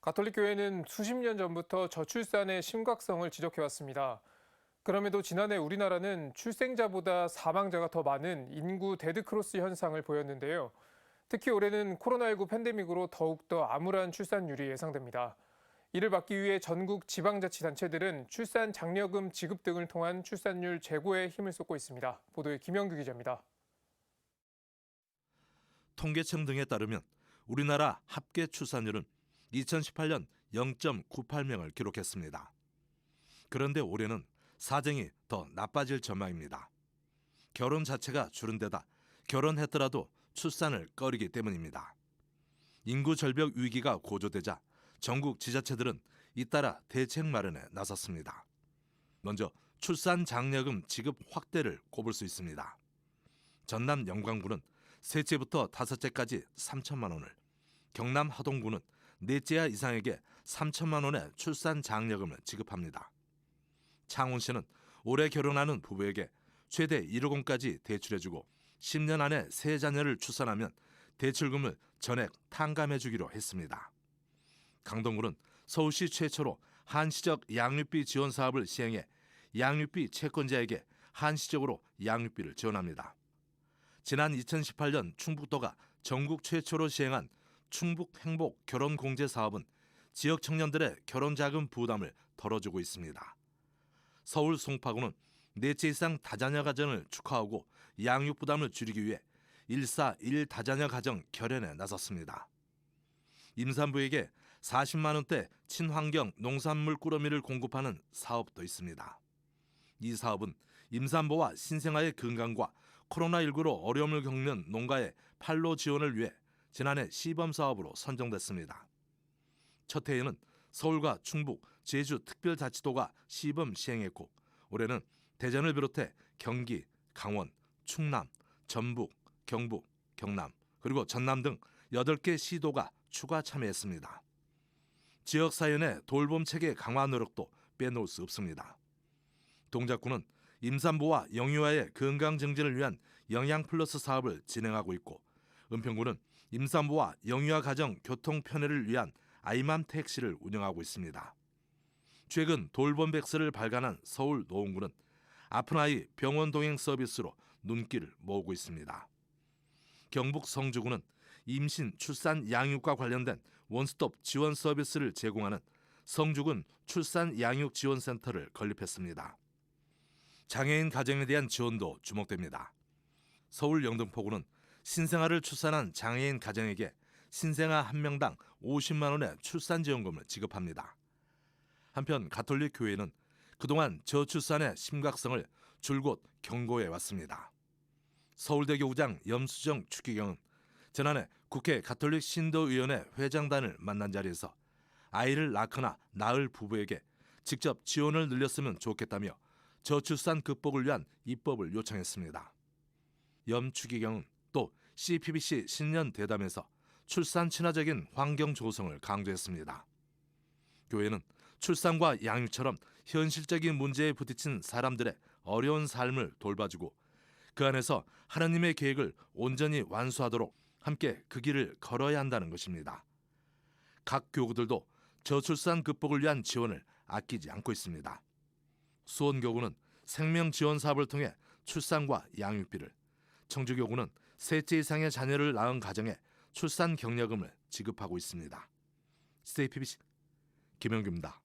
가톨릭교회는 수십 년 전부터 저출산의 심각성을 지적해왔습니다. 그럼에도 지난해 우리나라는 출생자보다 사망자가 더 많은 인구 데드크로스 현상을 보였는데요. 특히 올해는 코로나19 팬데믹으로 더욱더 암울한 출산율이 예상됩니다. 이를 막기 위해 전국 지방자치단체들은 출산 장려금 지급 등을 통한 출산율 제고에 힘을 쏟고 있습니다. 보도에 김영규 기자입니다. 통계청 등에 따르면 우리나라 합계 출산율은 2018년 0.98명을 기록했습니다. 그런데 올해는 사정이 더 나빠질 전망입니다. 결혼 자체가 줄은 데다 결혼했더라도 출산을 꺼리기 때문입니다. 인구 절벽 위기가 고조되자 전국 지자체들은 잇따라 대책 마련에 나섰습니다. 먼저 출산 장려금 지급 확대를 꼽을 수 있습니다. 전남 영광군은 셋째부터 다섯째까지 3천만 원을, 경남 하동군은 넷째야 이상에게 3천만 원의 출산 장려금을 지급합니다. 창원시는 올해 결혼하는 부부에게 최대 1억 원까지 대출해주고 10년 안에 세 자녀를 출산하면 대출금을 전액 탕감해주기로 했습니다. 강동구는 서울시 최초로 한시적 양육비 지원 사업을 시행해 양육비 채권자에게 한시적으로 양육비를 지원합니다. 지난 2018년 충북도가 전국 최초로 시행한 충북행복 결혼공제 사업은 지역 청년들의 결혼자금 부담을 덜어주고 있습니다. 서울 송파구는 넷째 이상 다자녀 가정을 축하하고 양육 부담을 줄이기 위해 1사1 다자녀 가정 결연에 나섰습니다. 임산부에게 40만 원대 친환경 농산물 꾸러미를 공급하는 사업도 있습니다. 이 사업은 임산부와 신생아의 건강과 코로나19로 어려움을 겪는 농가의 판로 지원을 위해 지난해 시범사업으로 선정됐습니다. 첫 해에는 서울과 충북, 제주 특별자치도가 시범 시행했고 올해는 대전을 비롯해 경기, 강원, 충남, 전북, 경북, 경남, 그리고 전남 등 8개 시도가 추가 참여했습니다. 지역사회의 돌봄체계 강화 노력도 빼놓을 수 없습니다. 동작구는 임산부와 영유아의 건강 증진을 위한 영양플러스 사업을 진행하고 있고 은평구는 임산부와 영유아 가정 교통 편의를 위한 아이맘 택시를 운영하고 있습니다. 최근 돌봄백서를 발간한 서울 노원구는 아픈 아이 병원 동행 서비스로 눈길을 모으고 있습니다. 경북 성주구는 임신, 출산, 양육과 관련된 원스톱 지원 서비스를 제공하는 성주군 출산 양육 지원센터를 건립했습니다. 장애인 가정에 대한 지원도 주목됩니다. 서울 영등포구는 신생아를 출산한 장애인 가정에게 신생아 한 명당 50만 원의 출산지원금을 지급합니다. 한편 가톨릭 교회는 그동안 저출산의 심각성을 줄곧 경고해 왔습니다. 서울대교구장 염수정 추기경은 지난해 국회 가톨릭 신도위원회 회장단을 만난 자리에서 아이를 낳거나 낳을 부부에게 직접 지원을 늘렸으면 좋겠다며 저출산 극복을 위한 입법을 요청했습니다. 염 추기경은 또 CPBC 신년 대담에서 출산 친화적인 환경 조성을 강조했습니다. 교회는 출산과 양육처럼 현실적인 문제에 부딪힌 사람들의 어려운 삶을 돌봐주고 그 안에서 하나님의 계획을 온전히 완수하도록 함께 그 길을 걸어야 한다는 것입니다. 각 교구들도 저출산 극복을 위한 지원을 아끼지 않고 있습니다. 수원교구는 생명지원 사업을 통해 출산과 양육비를, 청주교구는 셋째 이상의 자녀를 낳은 가정에 출산 격려금을 지급하고 있습니다. CPBC 김영규입니다.